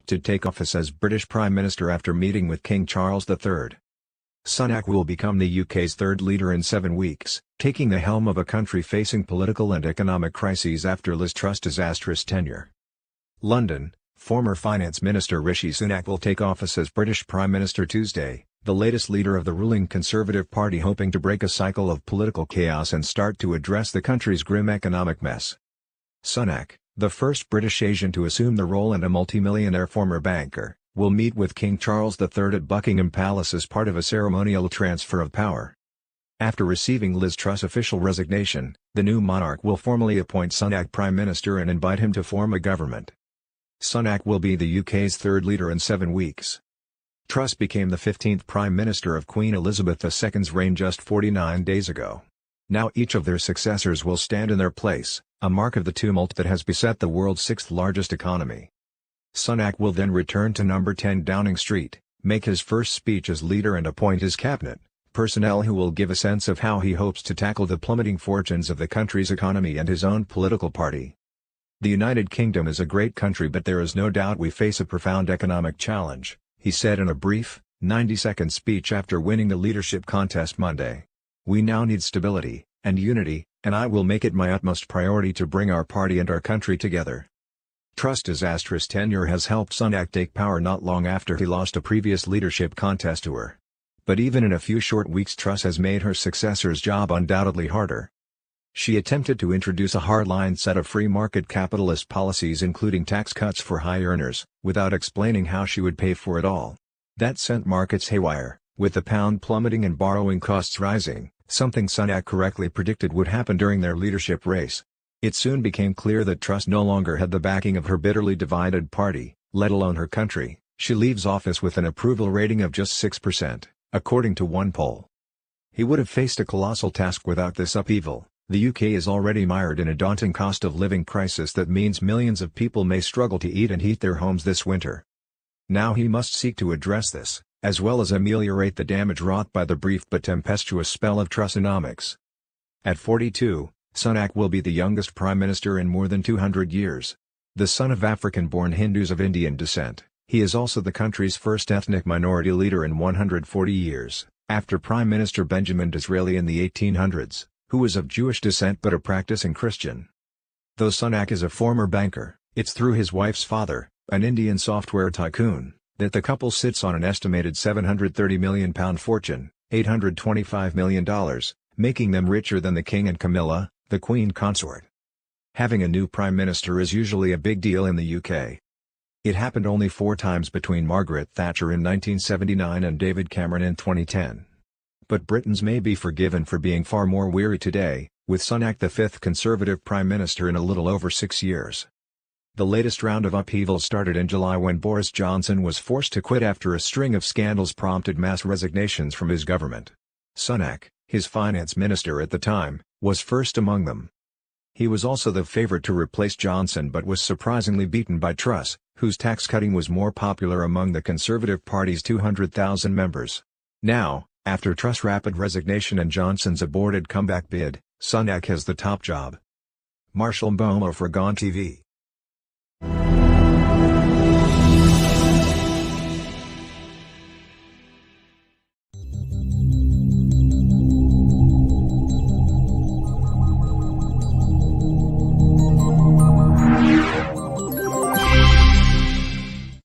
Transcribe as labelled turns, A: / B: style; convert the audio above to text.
A: to take office as British Prime Minister after meeting with King Charles III. Sunak will become the UK's third leader in 7 weeks, taking the helm of a country facing political and economic crises after Liz Truss' disastrous tenure. London, former Finance Minister Rishi Sunak will take office as British Prime Minister Tuesday, the latest leader of the ruling Conservative Party hoping to break a cycle of political chaos and start to address the country's grim economic mess. Sunak, the first British Asian to assume the role and a multimillionaire former banker, will meet with King Charles III at Buckingham Palace as part of a ceremonial transfer of power. After receiving Liz Truss' official resignation, the new monarch will formally appoint Sunak Prime Minister and invite him to form a government. Sunak will be the UK's third leader in 7 weeks. Truss became the 15th Prime Minister of Queen Elizabeth II's reign just 49 days ago. Now each of their successors will stand in their place, a mark of the tumult that has beset the world's sixth-largest economy. Sunak will then return to number 10 Downing Street, make his first speech as leader and appoint his cabinet, personnel who will give a sense of how he hopes to tackle the plummeting fortunes of the country's economy and his own political party. The United Kingdom is a great country, but there is no doubt we face a profound economic challenge, he said in a brief, 90-second speech after winning the leadership contest Monday. We now need stability and unity, and I will make it my utmost priority to bring our party and our country together. Truss' disastrous tenure has helped Sunak take power not long after he lost a previous leadership contest to her. But even in a few short weeks, Truss has made her successor's job undoubtedly harder. She attempted to introduce a hardline set of free market capitalist policies including tax cuts for high earners, without explaining how she would pay for it all. That sent markets haywire, with the pound plummeting and borrowing costs rising, something Sunak correctly predicted would happen during their leadership race. It soon became clear that Truss no longer had the backing of her bitterly divided party, let alone her country. She leaves office with an approval rating of just 6%, according to one poll. He would have faced a colossal task without this upheaval. The UK is already mired in a daunting cost of living crisis that means millions of people may struggle to eat and heat their homes this winter. Now he must seek to address this, as well as ameliorate the damage wrought by the brief but tempestuous spell of Trussonomics. At 42, Sunak will be the youngest prime minister in more than 200 years. The son of African-born Hindus of Indian descent, he is also the country's first ethnic minority leader in 140 years, after Prime Minister Benjamin Disraeli in the 1800s, who was of Jewish descent but a practicing Christian. Though Sunak is a former banker, it's through his wife's father, an Indian software tycoon, that the couple sits on an estimated £730 million fortune, $825 million, making them richer than the King and Camilla, the Queen consort. Having a new Prime Minister is usually a big deal in the UK. It happened only 4 times between Margaret Thatcher in 1979 and David Cameron in 2010. But Britons may be forgiven for being far more weary today, with Sunak the 5th Conservative Prime Minister in a little over 6 years. The latest round of upheaval started in July when Boris Johnson was forced to quit after a string of scandals prompted mass resignations from his government. Sunak, his finance minister at the time, was first among them. He was also the favourite to replace Johnson but was surprisingly beaten by Truss, whose tax cutting was more popular among the Conservative Party's 200,000 members. Now, after Truss' rapid resignation and Johnson's aborted comeback bid, Sunak has the top job. Marshall Bomo for Gone TV.